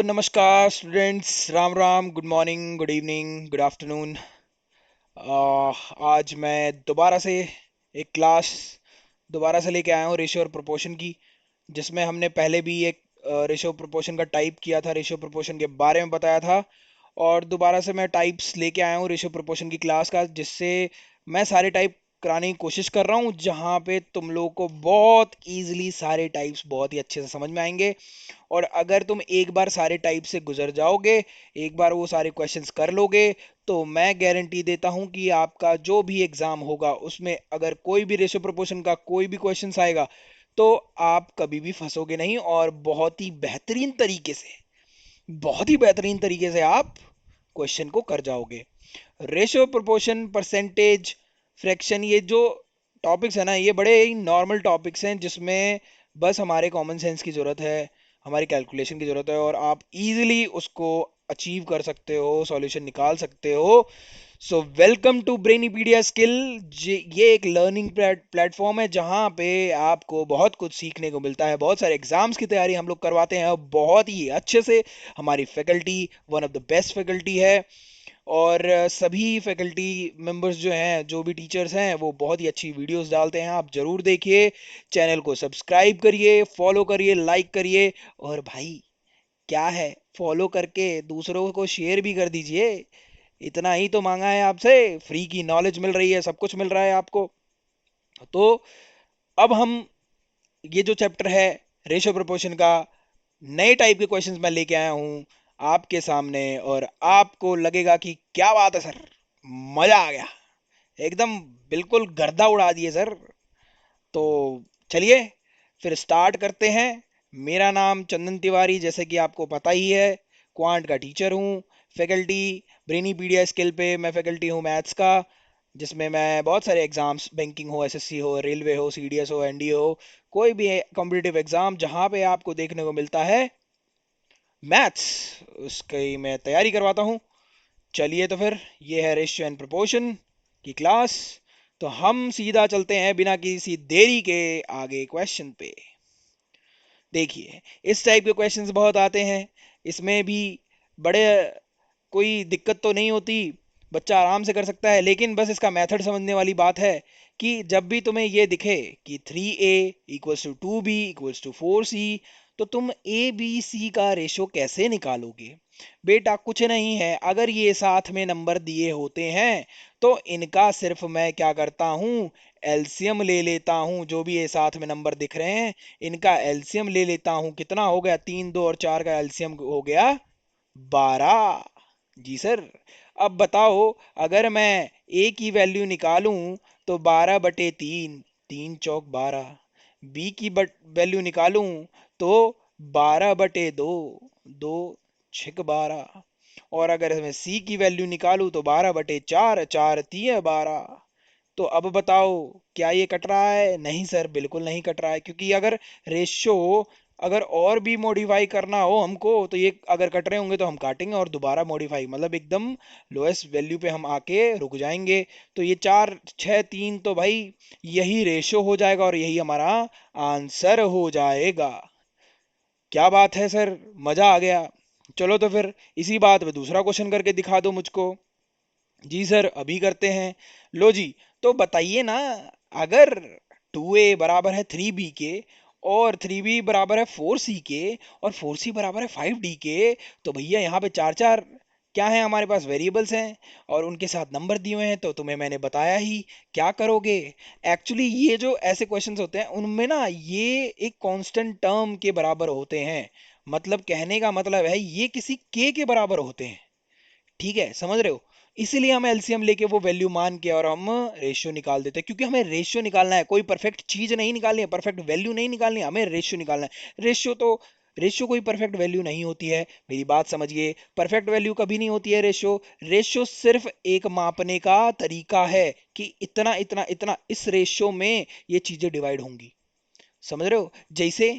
नमस्कार students, Ram Ram, good morning, good evening, good afternoon. आज मैं दोबारा से एक क्लास दोबारा से लेके आया हूँ रेशियो और प्रोपोर्शन की, जिसमें हमने पहले भी एक रेशियो प्रोपोर्शन का टाइप किया था, रेशियो प्रोपोर्शन के बारे में बताया था। और दोबारा से मैं टाइप्स लेके आया हूँ रेशियो प्रोपोर्शन की क्लास का, जिससे मैं सारे टाइप कराने की कोशिश कर रहा हूँ, जहाँ पे तुम लोगों को बहुत इजीली सारे टाइप्स बहुत ही अच्छे से समझ में आएंगे। और अगर तुम एक बार सारे टाइप से गुजर जाओगे, एक बार वो सारे क्वेश्चंस कर लोगे, तो मैं गारंटी देता हूं कि आपका जो भी एग्जाम होगा उसमें अगर कोई भी रेशियो प्रोपोर्शन का कोई भी क्वेश्चंस आएगा, तो आप कभी भी फंसोगे नहीं और बहुत ही बेहतरीन तरीके से आप क्वेश्चन को कर जाओगे। रेशियो प्रोपोर्शन, परसेंटेज, फ्रैक्शन, ये जो टॉपिक्स है ना, ये बड़े ही नॉर्मल टॉपिक्स हैं, जिसमें बस हमारे कॉमन सेंस की ज़रूरत है, हमारी कैलकुलेशन की ज़रूरत है, और आप इजीली उसको अचीव कर सकते हो, सॉल्यूशन निकाल सकते हो। So welcome to Brainypedia skill. ये एक लर्निंग प्लेटफॉर्म है, जहाँ पे आपको बहुत कुछ सीखने को मिलता है। बहुत सारे एग्जाम्स की तैयारी हम लोग करवाते हैं, और बहुत ही अच्छे से। हमारी faculty one of the best faculty है, और सभी फैकल्टी मेंबर्स जो हैं, जो भी टीचर्स हैं, वो बहुत ही अच्छी वीडियोस डालते हैं। आप जरूर देखिए, चैनल को सब्सक्राइब करिए, फॉलो करिए, लाइक करिए। और भाई, क्या है, फॉलो करके दूसरों को शेयर भी कर दीजिए। इतना ही तो मांगा है आपसे, फ्री की नॉलेज मिल रही है, सब कुछ मिल रहा है आपको। तो अब हम ये जो चैप्टर है रेशियो प्रोपोर्शन का, नए टाइप के क्वेश्चंस मैं लेके आया हूं आपके सामने, और आपको लगेगा कि क्या बात है सर, मजा आ गया एकदम, बिल्कुल गर्दा उड़ा दिए सर। तो चलिए फिर स्टार्ट करते हैं। मेरा नाम चंदन तिवारी, जैसे कि आपको पता ही है, क्वांट का टीचर हूँ। फैकल्टी ब्रेनीपीडिया स्किल पे मैं फैकल्टी हूँ मैथ्स का, जिसमें मैं बहुत सारे एग्जाम्स, बैंकिंग हो, एसएससी हो, रेलवे हो, सीडीएस हो, एनडीए हो, कोई भी कॉम्पिटिटिव एग्जाम जहाँ पे आपको देखने को मिलता है मैथ्स, उसकी मैं तैयारी करवाता हूँ। चलिए तो फिर, ये है रेशियो एंड प्रोपोर्शन की क्लास। तो हम सीधा चलते हैं बिना किसी देरी के आगे क्वेश्चन पे। देखिए, इस टाइप के क्वेश्चंस बहुत आते हैं, इसमें भी बड़े कोई दिक्कत तो नहीं होती, बच्चा आराम से कर सकता है। लेकिन बस इसका मेथड समझने वाली बात है कि जब भी तुम्हें ये दिखे कि 3a equals to 2b equals to 4c, तो तुम ए बी सी का रेशो कैसे निकालोगे। बेटा कुछ नहीं है, अगर ये साथ में नंबर दिए होते हैं, तो इनका सिर्फ मैं क्या करता हूँ, एलसीएम ले लेता हूँ। जो भी ये साथ में नंबर दिख रहे हैं, इनका एलसीएम ले लेता हूँ। कितना हो गया, 3, 2 और 4 का एलसीएम हो गया 12। जी सर। अब बताओ, अगर मैं ए की वैल्यू निकालूं, तो 12/3, 3 × 4 = 12। बी की वैल्यू निकालूं, तो 12/2, 2 × 6 = 12। और अगर मैं सी की वैल्यू निकालूं, तो 12/4, 4×3 = 12। तो अब बताओ, क्या ये कट रहा है? नहीं सर, बिल्कुल नहीं कट रहा है, क्योंकि अगर रेशो अगर और भी मॉडिफाई करना हो हमको, तो ये अगर कट रहे होंगे तो हम काटेंगे और दोबारा मॉडिफाई, मतलब एकदम लोएस्ट वैल्यू पे हम आके रुक जाएंगे। तो ये 4, 6, 3, तो भाई यही रेशो हो जाएगा, और यही हमारा आंसर हो जाएगा। क्या बात है सर, मजा आ गया। चलो तो फिर इसी बात पे दूसरा क्वेश्चन करके दिखा दो मुझको। जी सर, अभी करते हैं। लो जी, तो बताइए ना, अगर 2a बराबर है 3b के, और 3b बराबर है 4c के, और 4c बराबर है 5d के, तो भैया यहाँ पे चार चार क्या है, हमारे पास वेरिएबल्स हैं, और उनके साथ नंबर दिए हुए हैं, तो तुम्हें मैंने बताया ही क्या करोगे। एक्चुअली ये जो ऐसे क्वेश्चंस होते हैं, उनमें ना ये एक कांस्टेंट टर्म के बराबर होते हैं। मतलब कहने का मतलब है, ये किसी के बराबर होते हैं। ठीक है, समझ रहे हो। इसीलिए हम एलसीएम लेके वो वैल्यू मान के और हम रेशियो निकाल देते हैं, क्योंकि हमें रेशियो निकालना है, कोई परफेक्ट चीज नहीं निकालनी है, परफेक्ट वैल्यू नहीं निकालनी है, हमें रेशियो निकालना है। रेशियो कोई परफेक्ट वैल्यू नहीं होती है, मेरी बात समझिए। परफेक्ट वैल्यू कभी नहीं होती है रेशियो। रेशियो सिर्फ एक मापने का तरीका है कि इतना इतना इतना इस रेशियो में ये चीजें डिवाइड होंगी। समझ रहे हो। जैसे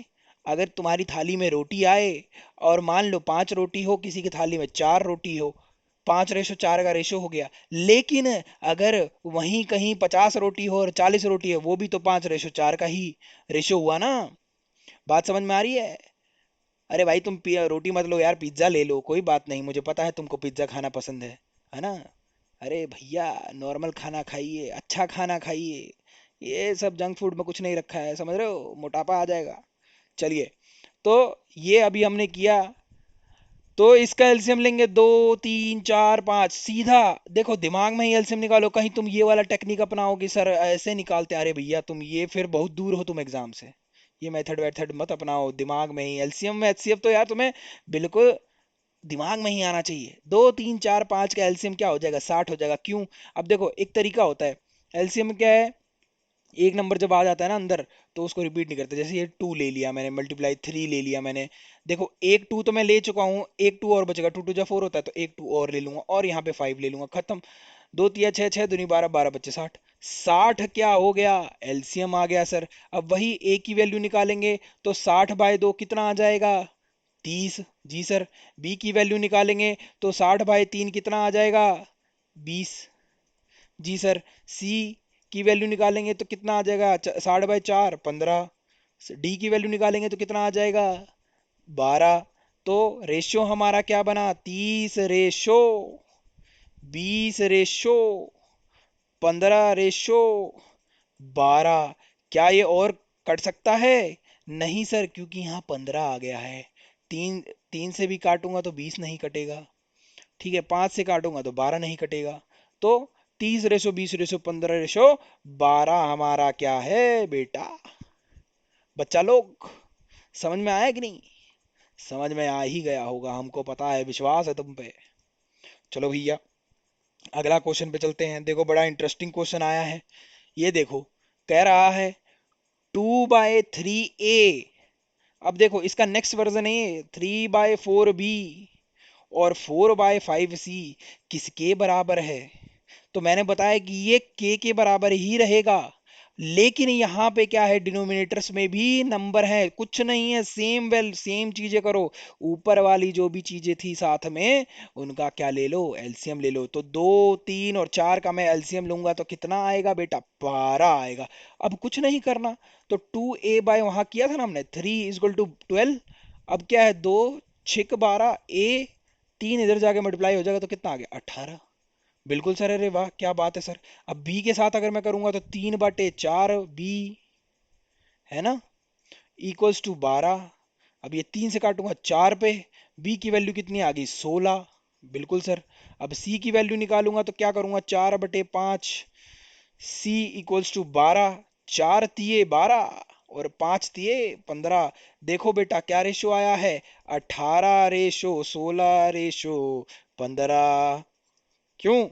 अगर तुम्हारी थाली में रोटी आए, और मान लो 5 रोटी हो, किसी की थाली में 4 रोटी हो, 5:4 का रेशो हो गया। लेकिन अगर वहीं कहीं 50 रोटी हो और 40 रोटी है, वो भी तो 5:4 का ही रेशो हुआ ना। बात समझ में आ रही है। अरे भाई तुम रोटी मत लो यार, पिज्जा ले लो, कोई बात नहीं, मुझे पता है तुमको पिज्जा खाना पसंद है ना। अरे भैया, नॉर्मल खाना खाइए, अच्छा खाना खाइए, ये सब जंक फूड में कुछ नहीं रखा है, समझ रहे हो, मोटापा आ जाएगा। चलिए, तो ये अभी हमने किया, तो इसका एलसीएम लेंगे, 2 3 4 5 सीधा। देखो दिमाग में ही एलसीएम निकालो, कहीं तुम ये वाला टेक्निक अपनाओ कि सर ऐसे निकालते हैं, अरे भैया तुम ये फिर बहुत दूर हो तुम एग्जाम से। ये मेथड वेथड मत अपनाओ, दिमाग में ही एलसीएम में एचसीएफ तो यार तुम्हें बिल्कुल दिमाग में ही आना चाहिए। 2 3 4 5 का एलसीएम क्या हो जाएगा, 60 हो जाएगा। क्यों? अब देखो एक तरीका होता है, एलसीएम क्या है, एक नंबर जब आ जाता है ना अंदर, तो उसको रिपीट नहीं करते। जैसे ये 2 ले लिया मैंने, मल्टीप्लाई 3 ले लिया मैंने, देखो एक 2 तो मैं ले चुका हूँ, एक 2 और बचेगा, 2 2 जा 4 होता है, तो एक 2 और ले लूंगा, और यहाँ पे 5 ले लूंगा, खत्म। 2 3 6 6 दूनी 12 12 बच्चे 60। 60 क्या हो गया, एलसीएम आ गया सर। अब वही ए की वैल्यू निकालेंगे, तो 60/2 कितना आ जाएगा, 30। जी सर। बी की वैल्यू निकालेंगे, तो 60/3 कितना आ जाएगा, 20। जी सर। सी की वैल्यू निकालेंगे तो कितना आ जाएगा, 60/4 15। डी की वैल्यू निकालेंगे तो कितना आ जाएगा, 12। तो रेशियो हमारा क्या बना, 30/20 रेशियो 15 रेशियो 12। क्या ये और कट सकता है? नहीं सर, क्योंकि यहाँ 15 आ गया है। तीन, तीन से भी काटूंगा तो 20 नहीं कटेगा, ठीक है, 5 से काटूंगा तो 12 नहीं कटेगा। तो 30/20/15/12 हमारा क्या है बेटा, बच्चा लोग, समझ में आया कि नहीं? समझ में आ ही गया होगा, हमको पता है, विश्वास है तुम पे। चलो भैया, अगला क्वेश्चन पे चलते हैं। देखो बड़ा इंटरेस्टिंग क्वेश्चन आया है, ये देखो, कह रहा है 2/3 ए। अब देखो इसका नेक्स्ट वर्जन है 3/4 बी और 4/5 सी किसके बराबर है। तो मैंने बताया कि ये के बराबर ही रहेगा, लेकिन यहाँ पे क्या है, डिनोमिनेटर्स में भी नंबर है, कुछ नहीं है, सेम वेल सेम चीजें करो। ऊपर वाली जो भी चीजें थी साथ में, उनका क्या ले लो, एलसीएम ले लो। तो 2 3 और 4 का मैं एलसीएम लूंगा तो कितना आएगा बेटा, 12 आएगा। अब कुछ नहीं करना, तो 2a/, वहां किया था ना हमने, 3 = 12। अब क्या है, 2 6 12 ए, 3 इधर जाके मल्टीप्लाई हो जाएगा तो कितना आ गया, 18। बिल्कुल सर, अरे वाह क्या बात है सर। अब बी के साथ अगर मैं करूंगा तो 3/4 बी, है ना, इक्वल्स टू 12। अब ये 3 से काटूंगा 4 पे, बी की वैल्यू कितनी आ गई, 16। बिल्कुल सर। अब सी की वैल्यू निकालूंगा तो क्या करूंगा, 4/5, सी इक्वल्स टू 12। 4 तिये 12 और 5 तिये 15। देखो बेटा क्या रेशो आया है, 18/16/15। क्यों,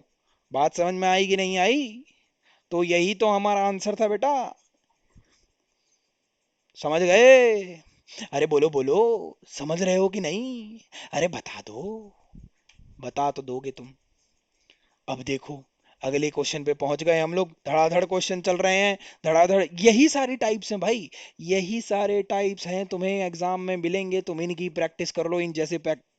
बात समझ में आई कि नहीं आई? तो यही तो हमारा आंसर था बेटा, समझ गए? अरे बोलो बोलो, समझ रहे हो कि नहीं? अरे बता दो, बता तो दोगे तुम। अब देखो, अगले क्वेश्चन पे पहुंच गए हम लोग, धड़ाधड़ क्वेश्चन चल रहे हैं, धड़ाधड़, यही सारी टाइप्स हैं भाई, यही सारे टाइप्स हैं, तुम्हें एग्जाम में मिलेंगे, तुम इनकी प्रैक्टिस कर लो, इन जैसे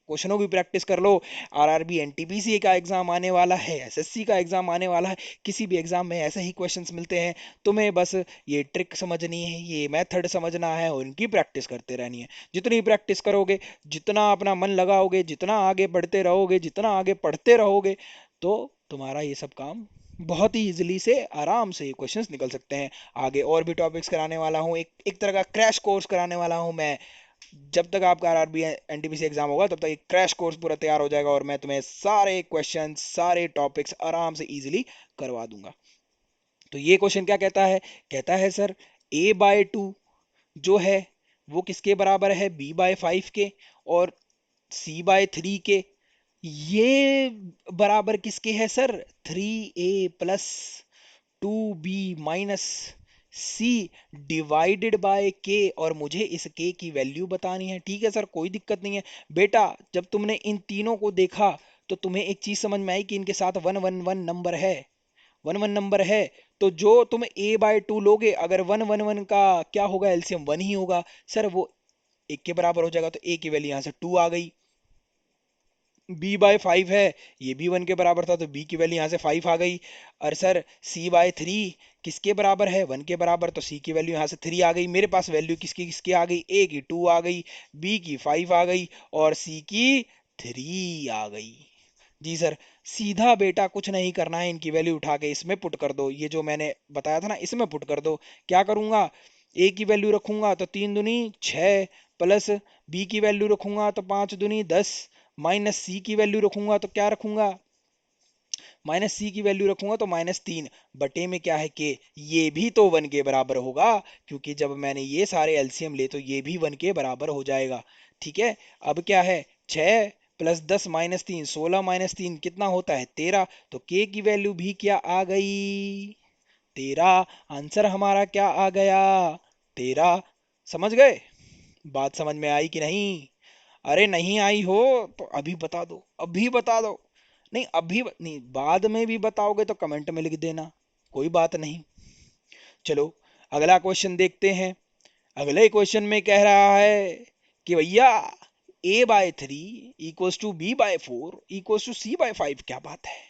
क्वेश्चनों की प्रैक्टिस कर लो। आरआरबी एनटीपीसी का एग्जाम आने वाला है, एसएससी का एग्जाम आने वाला है, किसी भी एग्जाम में ऐसे ही क्वेश्चंस मिलते हैं। तुम्हें बस ये ट्रिक समझनी है, ये मेथड समझना है, और इनकी प्रैक्टिस करते रहनी है। जितनी प्रैक्टिस करोगे, जितना अपना मन लगाओगे, जितना आगे बढ़ते रहोगे, जितना आगे पढ़ते रहोगे, तो तुम्हारा ये सब काम बहुत ही इजीली से, आराम से ये क्वेश्चंस निकल सकते हैं। आगे और भी टॉपिक्स कराने वाला हूँ, एक एक तरह का क्रैश कोर्स कराने वाला हूँ मैं। जब तक आपका आरआरबी एनटीपीसी एग्जाम होगा तब तक एक क्रैश कोर्स पूरा तैयार हो जाएगा, और मैं तुम्हें सारे क्वेश्चन, सारे टॉपिक्स आराम से इजीली करवा दूंगा। तो ये क्वेश्चन क्या कहता है, कहता है सर a/2 जो है वो किसके बराबर है, b/5 के, और c/3 के। ये बराबर किसके है sir, 3a + 2b - C divided by k, और मुझे इस k की वैल्यू बतानी है। ठीक है सर, कोई दिक्कत नहीं है बेटा। जब तुमने इन तीनों को देखा तो तुम्हें एक चीज समझ में आई कि इनके साथ 1 1 1 नंबर है, 1 1 नंबर है। तो जो तुम a/2 लोगे, अगर 1 1 1 का क्या होगा, एलसीएम 1 ही होगा सर, वो 1 के बराबर हो जाएगा, तो a की वैल्यू यहाँ से 2 आ गई। b बाय 5 है, ये भी 1 के बराबर था, तो b की वैल्यू यहाँ से 5 आ गई। और सर c बाय 3 किसके बराबर है, 1 के बराबर, तो c की वैल्यू यहाँ से 3 आ गई। मेरे पास वैल्यू किसकी किसकी आ गई, a की 2 आ गई, b की 5 आ गई और c की 3 आ गई। जी सर, सीधा बेटा कुछ नहीं करना है, इनकी वैल्यू उठा के इसमें पुट कर दो, ये जो मैंने बताया था ना इसमें पुट कर दो। क्या करूंगा, ए की वैल्यू रखूंगा तो 3 दूनी 6, प्लस बी की वैल्यू रखूंगा तो 5 दूनी 10, माइनस सी की वैल्यू रखूंगा तो क्या रखूंगा, माइनस सी की वैल्यू रखूंगा तो -3 बटे में क्या है के, ये भी तो 1 के बराबर होगा, क्योंकि जब मैंने ये सारे एलसीएम ले तो ये भी 1 के बराबर हो जाएगा। ठीक है, अब क्या है, 6 प्लस 10 -3, 16 -3 कितना होता है, 13, तो के की वैल्यू भी क्या आ गई, 13। आंसर हमारा क्या आ गया, 13। समझ गए, बात समझ में आई कि नहीं। अरे नहीं आई हो तो अभी बता दो, अभी बता दो। नहीं अभी नहीं, बाद में भी बताओगे तो कमेंट में लिख देना, कोई बात नहीं। चलो अगला क्वेश्चन देखते हैं। अगले क्वेश्चन में कह रहा है कि भैया a/3 equals to b/4 equals to c/5। क्या बात है,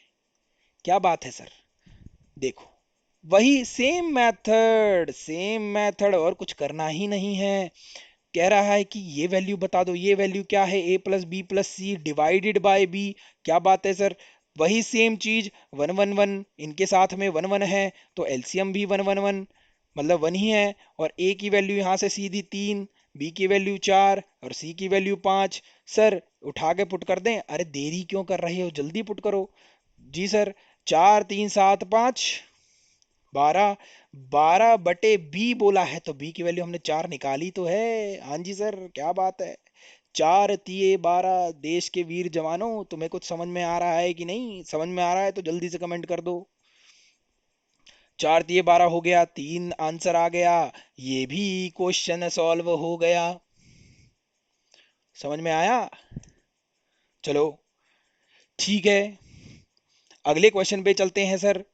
क्या बात है सर। देखो, वही सेम मेथड और कुछ करना ही नहीं है। कह रहा है कि ये वैल्यू बता दो, ये वैल्यू क्या है, a plus B plus C divided by B. क्या बात है सर, वही सेम चीज, 1 1 1, इनके साथ में 1 1 है तो एलसीएम भी 1 1 1, मतलब 1 ही है। और a की वैल्यू यहाँ से सीधी 3, b की वैल्यू 4 और c की वैल्यू 5। सर उठा के पुट कर दें, अरे देरी क्यों कर रहे हो, जल्दी पुट करो। जी सर, 4 3 7 5 12, 12 बटे बी बोला है तो बी की वैल्यू हमने 4 निकाली तो है। हाँ जी सर, क्या बात है, 4 तिये 12। देश के वीर जवानों, तुम्हें कुछ समझ में आ रहा है कि नहीं, समझ में आ रहा है तो जल्दी से कमेंट कर दो। 4 तिये 12 हो गया, 3 आंसर आ गया, ये भी क्वेश्चन सॉल्व हो गया। समझ में आया। चलो ठीक है, अगले क्वेश्चन पे चलते हैं सर।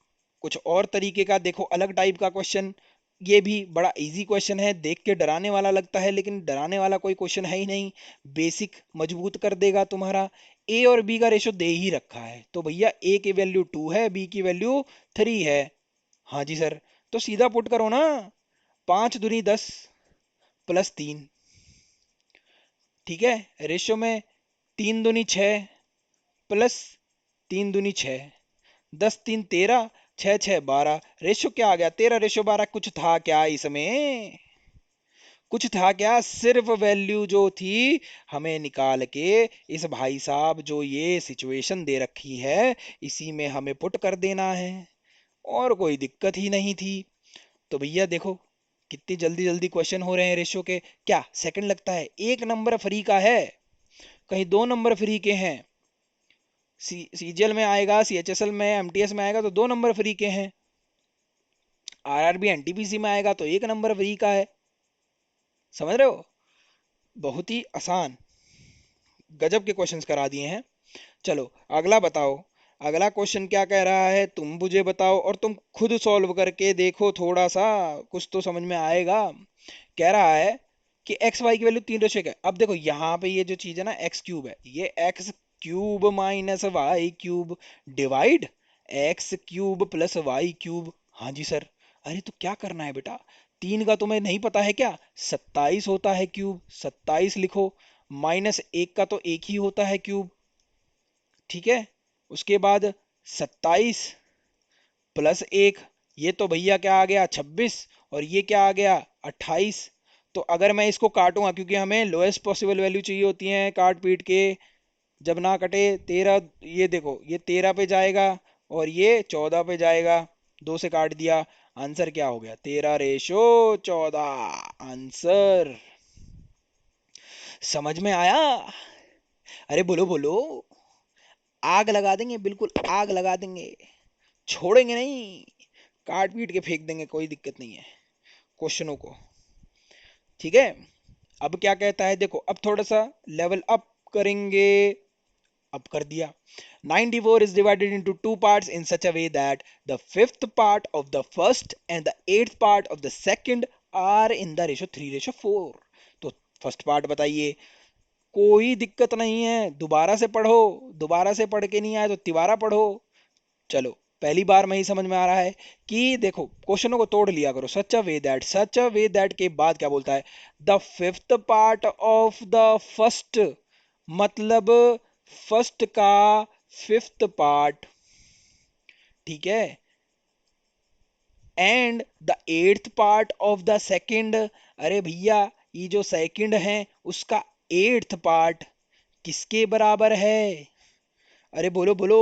कुछ और तरीके का देखो, अलग टाइप का क्वेश्चन। ये भी बड़ा इजी क्वेश्चन है, देख के डराने वाला लगता है लेकिन डराने वाला कोई क्वेश्चन है ही नहीं, बेसिक मजबूत कर देगा तुम्हारा। ए और बी का रेशो दे ही रखा है, तो भैया ए की वैल्यू 2 है, बी की वैल्यू 3 है। हाँ जी सर, तो सीधा पुट करो ना, 5 दूनी 10 प्लस 3। ठीक है, रेशो में 3 दूनी 6 प्लस 3 दूनी 6, 10 3 13, 6 6 12, रेशो क्या आ गया, 13/12। कुछ था क्या इसमें, कुछ था क्या, सिर्फ वैल्यू जो थी हमें निकाल के इस भाई साहब जो ये सिचुएशन दे रखी है इसी में हमें पुट कर देना है, और कोई दिक्कत ही नहीं थी। तो भैया देखो कितनी जल्दी जल्दी क्वेश्चन हो रहे हैं रेशो के, क्या सेकंड लगता है, एक नंबर फ्री का है, कहीं 2 नंबर फ्री के हैं। सीजीएल में आएगा, सीएचएसएल में, एमटीएस में आएगा तो 2 नंबर फ्री के हैं, आरआरबी एनटीपीसी में आएगा तो 1 नंबर फ्री का है। समझ रहे हो, बहुत ही आसान, गजब के क्वेश्चंस करा दिए हैं। चलो अगला बताओ, अगला क्वेश्चन क्या कह रहा है, तुम मुझे बताओ और तुम खुद सॉल्व करके देखो, थोड़ा सा कुछ तो समझ में आएगा। कह रहा है कि एक्स वाई की वैल्यू 3/1 है। अब देखो यहाँ पे ये जो चीज है ना, एक्स क्यूब है, ये X cube minus Y cube divide X cube plus Y cube. हाँ जी सर, अरे तो क्या करना है बेटा, 3 का तुम्हें नहीं पता है क्या, 27 होता है क्यूब, 27 लिखो, -1 का तो एक ही होता है क्यूब। ठीक है, उसके बाद 27 प्लस 1, ये तो भैया क्या आ गया 26, और ये क्या आ गया 28। तो अगर मैं इसको काटूंगा, क्योंकि हमें लोएस्ट पॉसिबल वैल्यू चाहिए होती है काट पीट के, जब ना कटे 13, ये देखो ये 13 पे जाएगा और ये 14 पे जाएगा, 2 से काट दिया, आंसर क्या हो गया, 13/14 आंसर। समझ में आया, अरे बोलो बोलो, आग लगा देंगे, बिल्कुल आग लगा देंगे, छोड़ेंगे नहीं, काट पीट के फेंक देंगे, कोई दिक्कत नहीं है क्वेश्चनों को। ठीक है, अब क्या कहता है देखो, अब थोड़ा सा लेवल अप करेंगे। अब कर दिया, 94 is divided into two parts in such a way that the fifth part of the first and the eighth part of the second are in the ratio 3/4। तो फर्स्ट पार्ट बताइए, कोई दिक्कत नहीं है, दोबारा से पढ़ो, दोबारा से पढ़ के नहीं आए तो तिबारा पढ़ो। चलो, पहली बार में ही समझ में आ रहा है कि देखो क्वेश्चनों को तोड़ लिया करो। सच अ वे दैट के बाद क्या बोलता है? The fifth part of the first, मतलब फर्स्ट का फिफ्थ पार्ट, ठीक है, and the eighth part of the second. अरे भैया, ये जो सेकंड है उसका एट्थ पार्ट किसके बराबर है? अरे बोलो बोलो,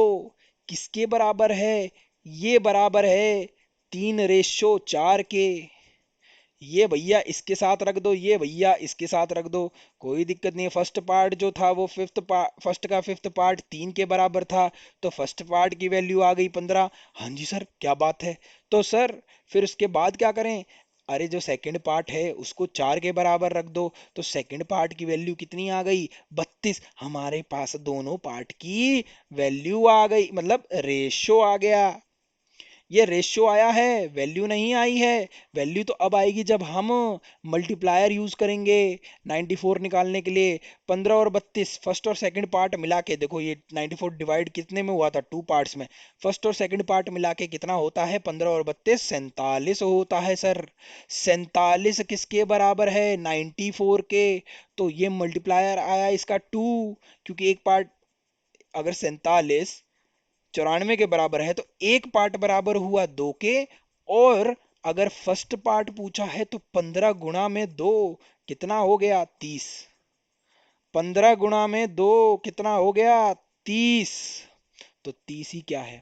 किसके बराबर है? ये बराबर है 3:4 के। ये भैया इसके साथ रख दो, ये भैया इसके साथ रख दो, कोई दिक्कत नहीं है। फर्स्ट पार्ट जो था वो फर्स्ट का फिफ्थ पार्ट 3 के बराबर था, तो फर्स्ट पार्ट की वैल्यू आ गई 15। हाँ जी सर, क्या बात है। तो सर फिर उसके बाद क्या करें? अरे जो सेकंड पार्ट है उसको 4 के बराबर रख दो, तो सेकंड पार्ट की वैल्यू कितनी आ गई? 32। हमारे पास दोनों पार्ट की वैल्यू आ गई, मतलब रेशो आ गया। ये रेशियो आया है, वैल्यू नहीं आई है। वैल्यू तो अब आएगी जब हम मल्टीप्लायर यूज करेंगे 94 निकालने के लिए। 15 और 32 फर्स्ट और सेकंड पार्ट मिला के देखो, ये 94 डिवाइड कितने में हुआ था? टू पार्ट्स में। फर्स्ट और सेकंड पार्ट मिला के कितना होता है? 15 और 32 47 होता है सर। 47 किसके बराबर है? 94 के। तो ये मल्टीप्लायर आया इसका 2, क्योंकि एक पार्ट, अगर 47 94 के बराबर है तो एक पार्ट बराबर हुआ 2 के। और अगर फर्स्ट पार्ट पूछा है तो 15 गुणा में 2 कितना हो गया? 30। 15 गुणा में 2 कितना हो गया? 30। तो 30 ही क्या है?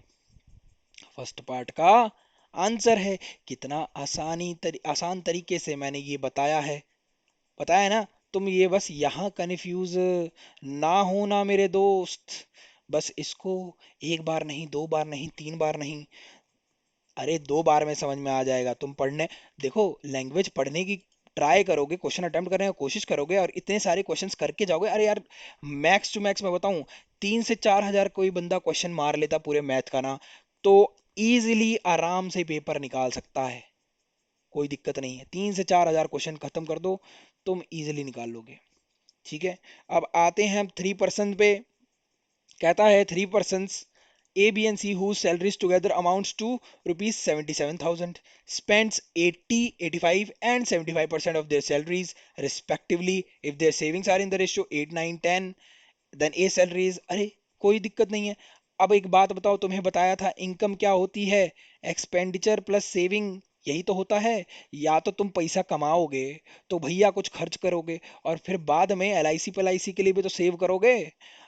फर्स्ट पार्ट का आंसर है। कितना आसान तरीके से मैंने ये बताया है, बताया ना? तुम ये बस यहाँ कंफ्यूज ना होना मेरे दोस्त। बस इसको एक बार नहीं, दो बार नहीं, तीन बार नहीं, अरे 2 बार में समझ में आ जाएगा। तुम पढ़ने, देखो, लैंग्वेज पढ़ने की ट्राई करोगे, क्वेश्चन अटेम्प्ट करने की कोशिश करोगे और इतने सारे क्वेश्चंस करके जाओगे। अरे यार, मैक्स टू मैक्स मैं बताऊं, 3 से 4 हजार कोई बंदा क्वेश्चन मार लेता पूरे मैथ का ना, तो इजीली आराम से पेपर निकाल सकता है। कोई दिक्कत नहीं है, 3 से 4 हजार क्वेश्चन खत्म कर दो, तुम इजीली निकाल लोगे। ठीक है। अब आते हैं हम 3% पे। कहता है 3 persons A, B and C whose salaries together amounts to rupees 77,000 spends 80, 85 and 75% of their salaries respectively if their savings are in the ratio 8, 9, 10, then A salaries। अरे कोई दिक्कत नहीं है। अब एक बात बताओ, तुम्हें बताया था इनकम क्या होती है? एक्सपेंडिचर प्लस सेविंग, यही तो होता है। या तो तुम पैसा कमाओगे तो भैया कुछ खर्च करोगे, और फिर बाद में LIC पलाइसी के लिए भी तो सेव करोगे।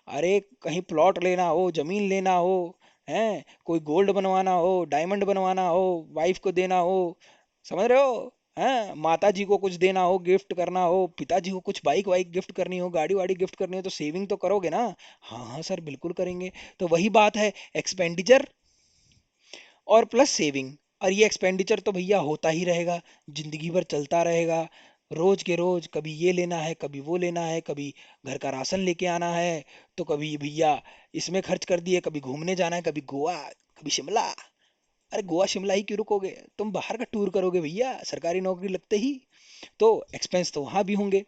अरे कहीं प्लॉट लेना हो, जमीन लेना हो, हैं, कोई गोल्ड बनवाना हो, डायमंड बनवाना हो, वाइफ को देना हो, समझ रहे हो? हैं, माता जी को कुछ देना हो, गिफ्ट करना हो, पिताजी को कुछ बाइक वाइक गिफ्ट करनी हो, गाड़ी वाड़ी गिफ्ट करनी हो, तो सेविंग तो करोगे ना। हाँ हाँ सर, बिल्कुल करेंगे। तो वही बात है, एक्सपेंडिचर और प्लस सेविंग। और ये एक्सपेंडिचर तो भैया होता ही रहेगा, जिंदगी भर चलता रहेगा। रोज के रोज कभी ये लेना है, कभी वो लेना है, कभी घर का राशन लेके आना है, तो कभी भैया इसमें खर्च कर दिए, कभी घूमने जाना है, कभी गोवा, कभी शिमला। अरे गोवा शिमला ही क्यों रुकोगे? तुम बाहर का टूर करोगे भैया सरकारी नौकरी लगते ही, तो एक्सपेंस तो वहां भी होंगे।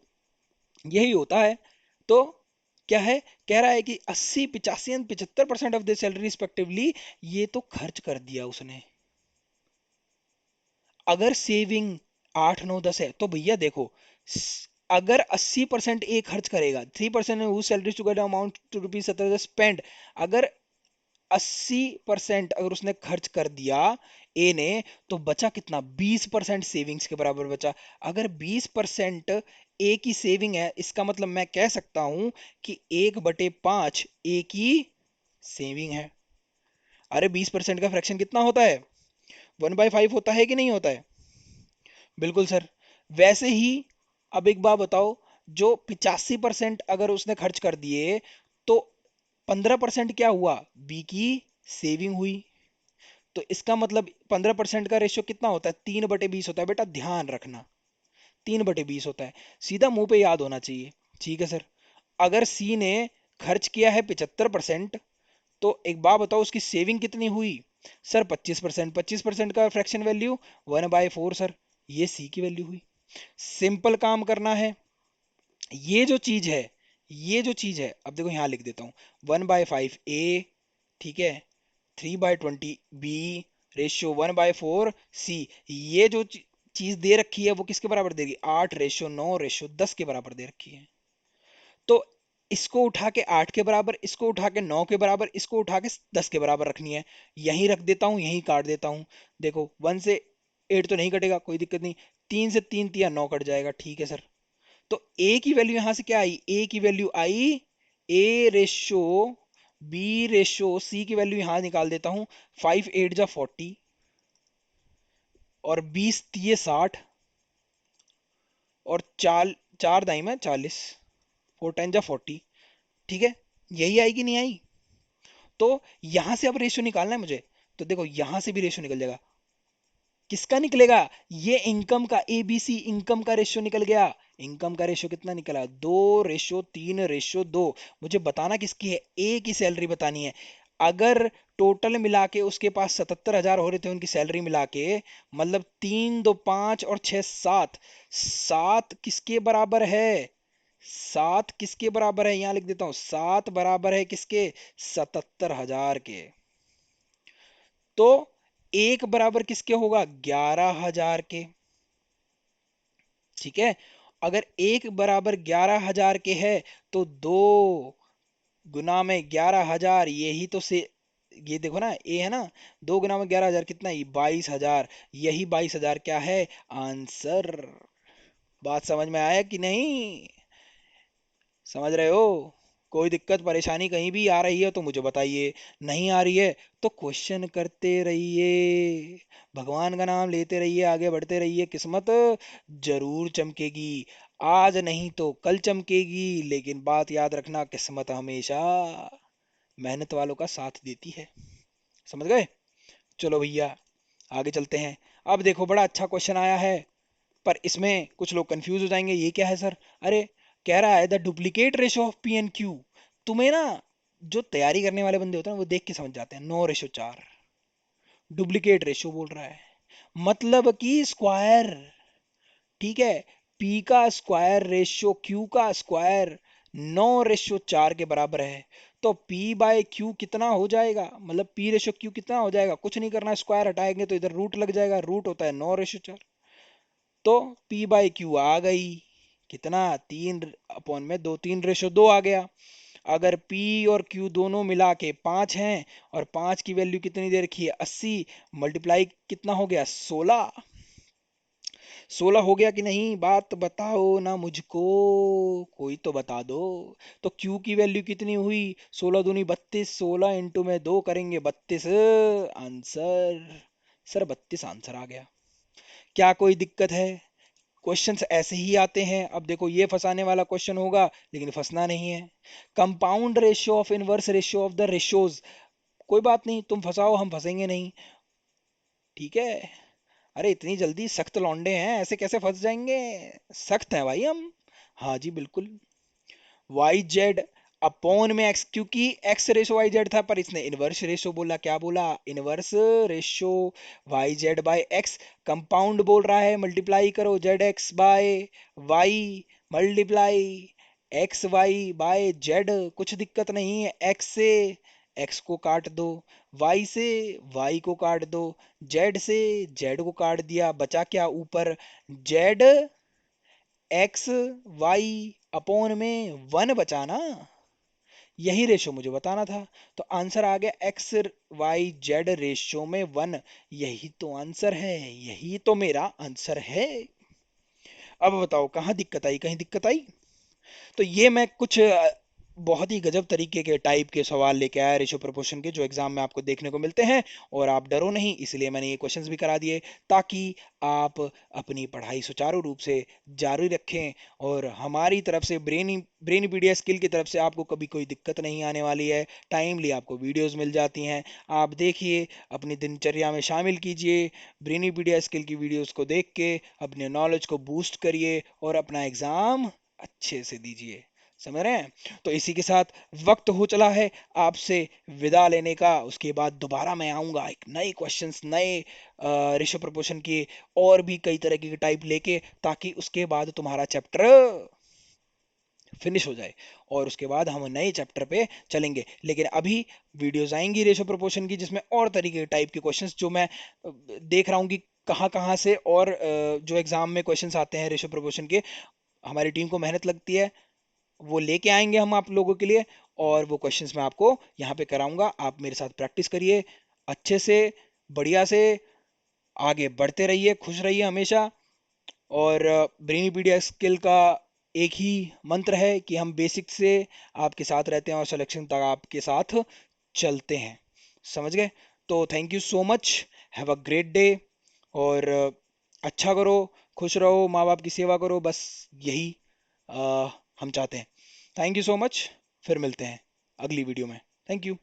यही होता है। तो क्या है, कह रहा है कि 80, 85 and 75% of the salary respectively, ये तो खर्च कर दिया उसने। अगर सेविंग 8, 9, 10 है तो भैया देखो, अगर 80% ए खर्च करेगा, 3% salary to get amount to rupees 70 spend, अगर 80% अगर उसने खर्च कर दिया ए ने, तो बचा कितना? 20% सेविंग्स के बराबर बचा। अगर 20% ए की सेविंग है, इसका मतलब मैं कह सकता हूं कि 1/5 ए की सेविंग है। अरे 20% का फ्रैक्शन कितना होता है? 1/5 होता है कि नहीं होता है? बिल्कुल सर। वैसे ही अब एक बात बताओ, जो 85% अगर उसने खर्च कर दिए, तो 15% क्या हुआ? बी की सेविंग हुई। तो इसका मतलब 15% का रेशियो कितना होता है? 3/20 होता है बेटा, ध्यान रखना, 3/20 होता है। सीधा मुंह पे याद होना चाहिए। ठीक है सर। अगर सी ने खर्च किया है 75%, तो एक बात बताओ उसकी सेविंग कितनी हुई? सर 25%। 25% का फ्रैक्शन वैल्यू 1/4 सर, ये सी की वैल्यू हुई। सिंपल काम करना है। ये जो चीज है, ये जो चीज है, अब देखो यहाँ लिख देता हूँ, 1/5 A, ठीक है, 3/20 B, रेशियो 1/4 C। ये जो चीज दे रखी है वो किसके बराबर देगी, 8:9:10 के बराबर दे रखी है। तो इसको उठा के 8 के बराबर, इसको उठा के 9 के बराबर, इसको उठा के 10 के बराबर रखनी है। यहीं रख देता हूँ, यहीं काट देता हूँ। देखो 1 से 8 तो नहीं कटेगा, कोई दिक्कत नहीं। 3 से 3 तिया 9 कट जाएगा, ठीक है सर। तो ए की वैल्यू यहां से क्या आई, ए की वैल्यू आई A:B:C की वैल्यू यहां निकाल देता हूं। 5 8 जा 40, और 20 तिये 60, और चार, चार दाई में 40, 4 10 जा 40, ठीक है। यही आई कि नहीं आई। तो यहां से अब रेशियो निकालना है मुझे। तो देखो यहां से भी रेशियो निकल जाएगा। किसका निकलेगा, ये इनकम का, ABC इनकम का रेशियो निकल गया। इनकम का रेशियो कितना निकला, 2:3:2। मुझे बताना किसकी है, ए की सैलरी बतानी है। अगर टोटल मिला के उसके पास 77,000 हो रहे थे उनकी सैलरी मिला के, मतलब 3 2 5 और 6 7, 7 किसके बराबर है, 7 किसके बराबर है, यहां लिख देता हूं, 7 बराबर है किसके, 77,000 के। तो एक बराबर किसके होगा, 11,000 के, ठीक है। अगर एक बराबर 11,000 के है, तो 2 गुना में 11,000, यही तो से, ये देखो ना, ए है ना, 2 गुना में 11,000 कितना, ये 22,000। यही 22,000 क्या है, आंसर। बात समझ में आया कि नहीं, समझ रहे हो। कोई दिक्कत परेशानी कहीं भी आ रही है तो मुझे बताइए, नहीं आ रही है तो क्वेश्चन करते रहिए, भगवान का नाम लेते रहिए, आगे बढ़ते रहिए, किस्मत जरूर चमकेगी। आज नहीं तो कल चमकेगी, लेकिन बात याद रखना, किस्मत हमेशा मेहनत वालों का साथ देती है। समझ गए। चलो भैया, आगे चलते हैं। अब देखो बड़ा अच्छा क्वेश्चन आया है, पर इसमें कुछ लोग कंफ्यूज हो जाएंगे, ये क्या है सर। अरे, कह रहा है the duplicate ratio of P and Q। तुम्हें ना, जो तैयारी करने वाले बंदे होते हैं ना, वो देख के समझ जाते हैं, 9:4। डुप्लीकेट रेशो बोल रहा है, मतलब कि स्क्वायर, ठीक है। P का स्क्वायर रेशो Q का स्क्वायर 9:4 के बराबर है। तो P/Q कितना हो जाएगा, मतलब P/Q कितना हो जाएगा, कुछ नहीं करना, स्क्वायर हटाएंगे तो इधर रूट लग जाएगा, रूट होता है 9:4। तो P/Q आ गई, कितना, 3/2, 3:2 आ गया। अगर P और Q दोनों मिला के 5 हैं, और 5 की वैल्यू कितनी दे रखी है, 80, मल्टीप्लाई कितना हो गया, 16। 16 हो गया कि नहीं, बात बताओ ना मुझको, कोई तो बता दो। तो Q की वैल्यू कितनी हुई, 16 दूनी 32, 16 में 2 करेंगे 32, आंसर। सर 32 आंसर आ गया। क्या कोई दिक्कत है, क्वेश्चंस ऐसे ही आते हैं। अब देखो ये फंसाने वाला क्वेश्चन होगा, लेकिन फंसना नहीं है। Compound ratio of inverse ratio of the ratios. कोई बात नहीं, तुम फंसाओ, हम फंसेंगे नहीं, ठीक है। अरे इतनी जल्दी, सख्त लौंडे हैं, ऐसे कैसे फंस जाएंगे, सख्त हैं भाई हम। हाँ जी बिल्कुल। वाई जेड अपॉन में एक्स, क्योंकि एक्स रेशो वाई जेड था, पर इसने इनवर्स रेशो बोला, क्या बोला, inverse ratio Y Z by X. Compound बोल रहा है, मल्टीप्लाई करो Z X by Y, multiply X Y by Z. कुछ दिक्कत नहीं है, एक्स से एक्स को काट दो, वाई से वाई को काट दो, जेड से जेड को काट दिया, बचा क्या ऊपर, जेड एक्स वाई अपॉन में 1 बचा ना। यही रेशो मुझे बताना था। तो आंसर आ गया, एक्स वाई जेड रेशो में 1। यही तो आंसर है, यही तो मेरा आंसर है। अब बताओ कहाँ दिक्कत आई, कहीं दिक्कत आई। तो ये मैं कुछ बहुत ही गजब तरीके के टाइप के सवाल लेके आया रेशियो प्रोपोर्शन के, जो एग्जाम में आपको देखने को मिलते हैं। और आप डरो नहीं, इसलिए मैंने ये क्वेश्चंस भी करा दिए, ताकि आप अपनी पढ़ाई सुचारू रूप से जारी रखें, और हमारी तरफ से ब्रेनीपीडिया स्किल की तरफ से आपको कभी कोई दिक्कत नहीं आने वाली है। टाइमली आपको वीडियोस मिल जाती हैं, आप देखिए, अपनी दिनचर्या में शामिल कीजिए, ब्रेनीपीडिया स्किल की वीडियोस को देख के अपने नॉलेज को बूस्ट करिए, और अपना एग्जाम अच्छे से दीजिए। समझ रहे हैं। तो इसी के साथ वक्त हो चला है आपसे विदा लेने का। उसके बाद दोबारा मैं आऊंगा एक नए क्वेश्चंस, नए रेशियो प्रोपोर्शन के, और भी कई तरह के टाइप लेके, ताकि उसके बाद तुम्हारा चैप्टर फिनिश हो जाए, और उसके बाद हम नए चैप्टर पे चलेंगे। लेकिन अभी वीडियोस आएंगी रेशो प्रोपोर्शन की, जिसमें और तरीके के टाइप के क्वेश्चंस जो मैं देख रहा हूँ कि कहाँ कहाँ से, और जो एग्जाम में क्वेश्चंस आते हैं रेशो प्रोपोर्शन के, हमारी टीम को मेहनत लगती है, वो लेके आएंगे हम आप लोगों के लिए। और वो क्वेश्चंस मैं आपको यहाँ पे कराऊंगा, आप मेरे साथ प्रैक्टिस करिए अच्छे से, बढ़िया से, आगे बढ़ते रहिए, खुश रहिए हमेशा। और ब्रेनीपीडिया स्किल का एक ही मंत्र है कि हम बेसिक से आपके साथ रहते हैं और सिलेक्शन तक आपके साथ चलते हैं। समझ गए? तो thank you so much, have a great day. और अच्छा करो, खुश रहो, माँ बाप की सेवा करो, बस यही हम चाहते हैं। थैंक यू सो मच, फिर मिलते हैं अगली वीडियो में। Thank you.